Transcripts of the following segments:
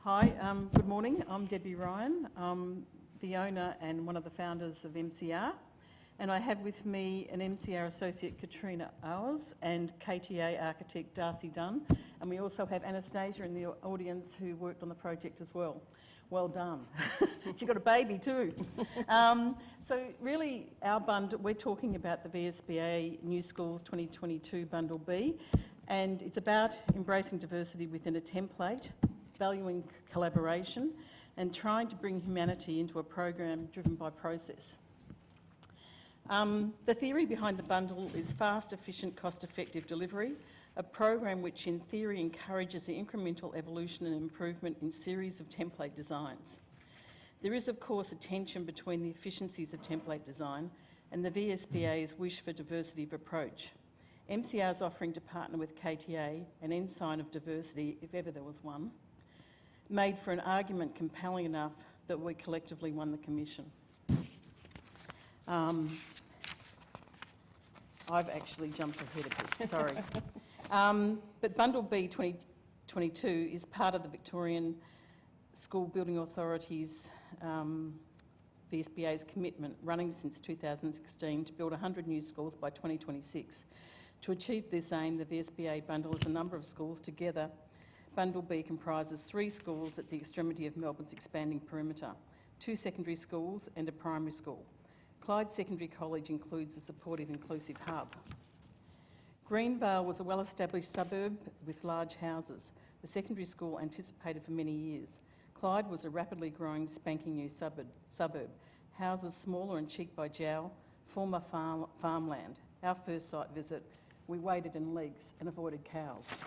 Hi, good morning. I'm Debbie Ryan. I'm the owner and one of the founders of MCR. And I have with me an MCR associate, Katrina Owers, and KTA architect, Darcy Dunn. And we also have Anastasia in the audience who worked on the project as well. Well done. She got a baby too. So really, our bundle, we're talking about the VSBA New Schools 2022 Bundle B, and it's about embracing diversity within a template, valuing collaboration, and trying to bring humanity into a program driven by process. The theory behind the bundle is fast, efficient, cost-effective delivery, a program which in theory encourages the incremental evolution and improvement in series of template designs. There is of course a tension between the efficiencies of template design and the VSBA's wish for diversity of approach. MCR is offering to partner with KTA, an ensign of diversity, if ever there was one, made for an argument compelling enough that we collectively won the commission. I've actually jumped ahead a bit, sorry. But Bundle B 2022 is part of the Victorian School Building Authority's VSBA's commitment, running since 2016, to build 100 new schools by 2026. To achieve this aim, the VSBA bundle is a number of schools together. Bundle B comprises 3 schools at the extremity of Melbourne's expanding perimeter, 2 secondary schools and a primary school. Clyde Secondary College includes a supportive, inclusive hub. Greenvale was a well-established suburb with large houses. The secondary school anticipated for many years. Clyde was a rapidly growing, spanking new suburb. Houses smaller and cheek by jowl, former farmland. Our first site visit, we waited in legs and avoided cows.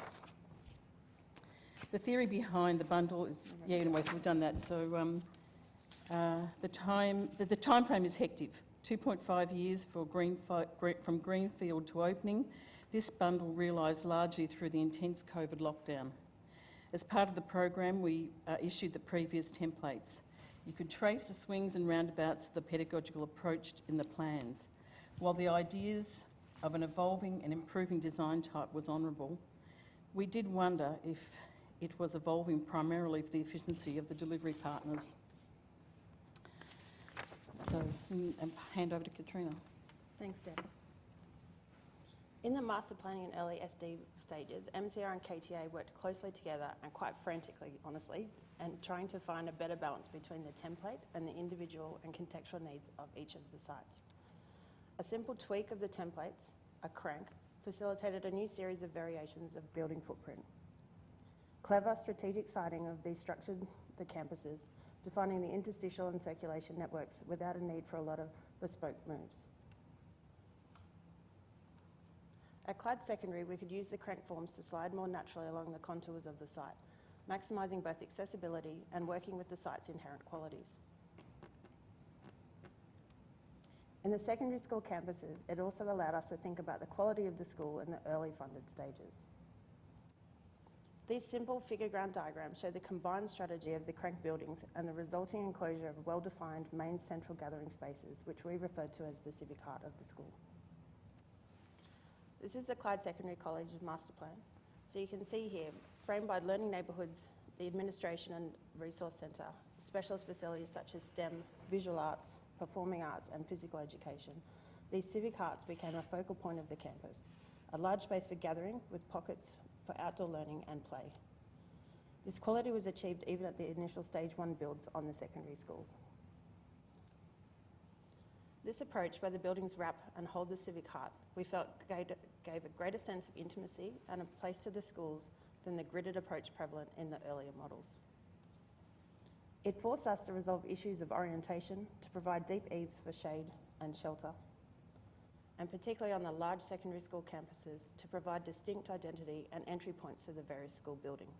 The theory behind the bundle is, anyway, so we've done that. So the time frame is hectic. 2.5 years for from greenfield to opening. This bundle realised largely through the intense COVID lockdown. As part of the program, we issued the previous templates. You could trace the swings and roundabouts of the pedagogical approach in the plans. While the ideas of an evolving and improving design type was honourable, we did wonder if it was evolving primarily for the efficiency of the delivery partners. So, hand over to Katrina. Thanks, Deb. In the master planning and early SD stages, MCR and KTA worked closely together and quite frantically, honestly, and trying to find a better balance between the template and the individual and contextual needs of each of the sites. A simple tweak of the templates, a crank, facilitated a new series of variations of building footprint. Clever strategic siting of these structured the campuses, defining the interstitial and circulation networks without a need for a lot of bespoke moves. At Clyde Secondary, we could use the crank forms to slide more naturally along the contours of the site, maximising both accessibility and working with the site's inherent qualities. In the secondary school campuses, it also allowed us to think about the quality of the school in the early funded stages. These simple figure ground diagrams show the combined strategy of the crank buildings and the resulting enclosure of well-defined main central gathering spaces, which we refer to as the civic heart of the school. This is the Clyde Secondary College master plan. So you can see here, framed by learning neighbourhoods, the administration and resource centre, specialist facilities such as STEM, visual arts, performing arts and physical education. These civic hearts became a focal point of the campus, a large space for gathering with pockets for outdoor learning and play. This quality was achieved even at the initial stage 1 builds on the secondary schools. This approach, where the buildings wrap and hold the civic heart, we felt gave a greater sense of intimacy and a place to the schools than the gridded approach prevalent in the earlier models. It forced us to resolve issues of orientation, to provide deep eaves for shade and shelter, and particularly on the large secondary school campuses, to provide distinct identity and entry points to the various school buildings.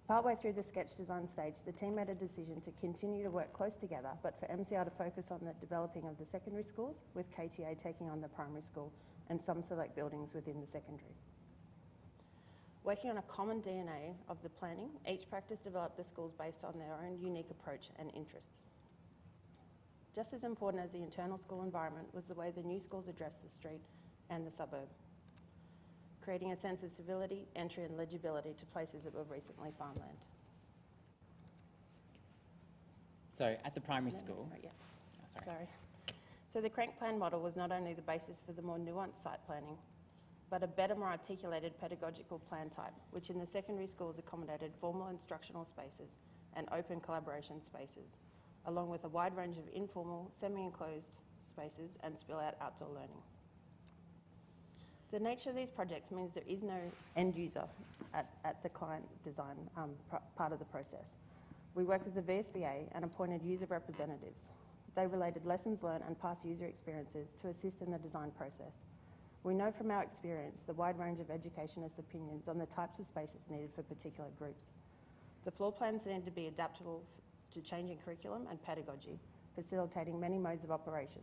Partway through the sketch design stage, the team made a decision to continue to work close together, but for MCR to focus on the developing of the secondary schools, with KTA taking on the primary school and some select buildings within the secondary. Working on a common DNA of the planning, each practice developed the schools based on their own unique approach and interests. Just as important as the internal school environment was the way the new schools addressed the street and the suburb. creating a sense of civility, entry and legibility to places that were recently farmland. So at the primary school, Right, yeah. oh, sorry. Sorry. So the crank plan model was not only the basis for the more nuanced site planning, but a better, more articulated pedagogical plan type, which in the secondary schools accommodated formal instructional spaces and open collaboration spaces, along with a wide range of informal, semi-enclosed spaces and spill-out outdoor learning. The nature of these projects means there is no end user at the client design part of the process. We worked with the VSBA and appointed user representatives. They related lessons learned and past user experiences to assist in the design process. We know from our experience the wide range of educationists' opinions on the types of spaces needed for particular groups. The floor plans needed to be adaptable to changing curriculum and pedagogy, facilitating many modes of operation,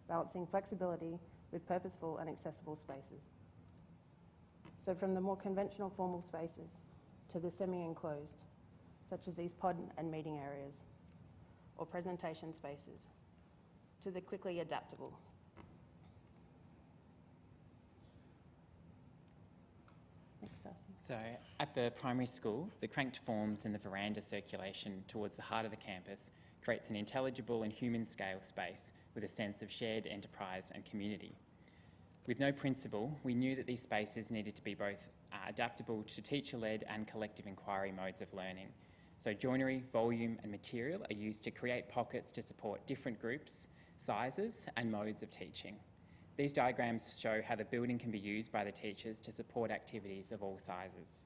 balancing flexibility with purposeful and accessible spaces. So from the more conventional formal spaces to the semi-enclosed, such as these pod and meeting areas, or presentation spaces, to the quickly adaptable. Next, Darcy. So at the primary school, the cranked forms and the veranda circulation towards the heart of the campus creates an intelligible and human scale space with a sense of shared enterprise and community. With no principal, we knew that these spaces needed to be both adaptable to teacher-led and collective inquiry modes of learning. So joinery, volume and material are used to create pockets to support different groups, sizes and modes of teaching. These diagrams show how the building can be used by the teachers to support activities of all sizes.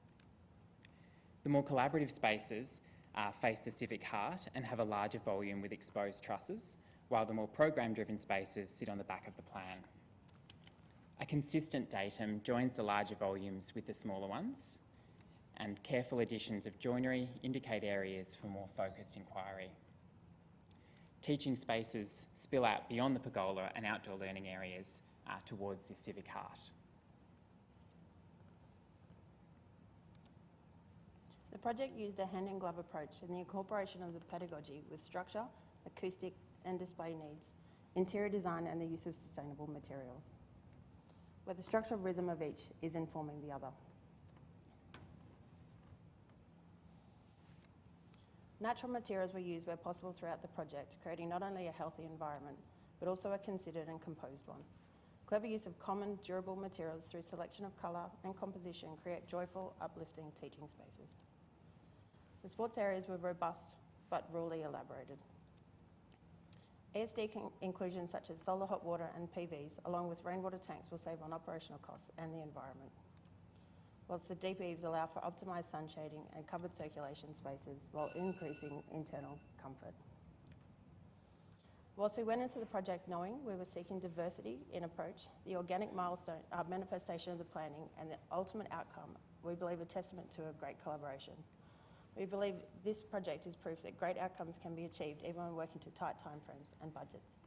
The more collaborative spaces face the civic heart and have a larger volume with exposed trusses, while the more program-driven spaces sit on the back of the plan. A consistent datum joins the larger volumes with the smaller ones, and careful additions of joinery indicate areas for more focused inquiry. Teaching spaces spill out beyond the pergola and outdoor learning areas towards the civic heart. The project used a hand-in-glove approach in the incorporation of the pedagogy with structure, acoustic and display needs, interior design and the use of sustainable materials, where the structural rhythm of each is informing the other. Natural materials were used where possible throughout the project, creating not only a healthy environment, but also a considered and composed one. Clever use of common, durable materials through selection of colour and composition create joyful, uplifting teaching spaces. The sports areas were robust, but rawly elaborated. ASD inclusions such as solar hot water and PVs, along with rainwater tanks, will save on operational costs and the environment, whilst the deep eaves allow for optimised sun shading and covered circulation spaces while increasing internal comfort. Whilst we went into the project knowing we were seeking diversity in approach, the organic manifestation of the planning and the ultimate outcome, we believe a testament to a great collaboration. We believe this project is proof that great outcomes can be achieved even when working to tight timeframes and budgets.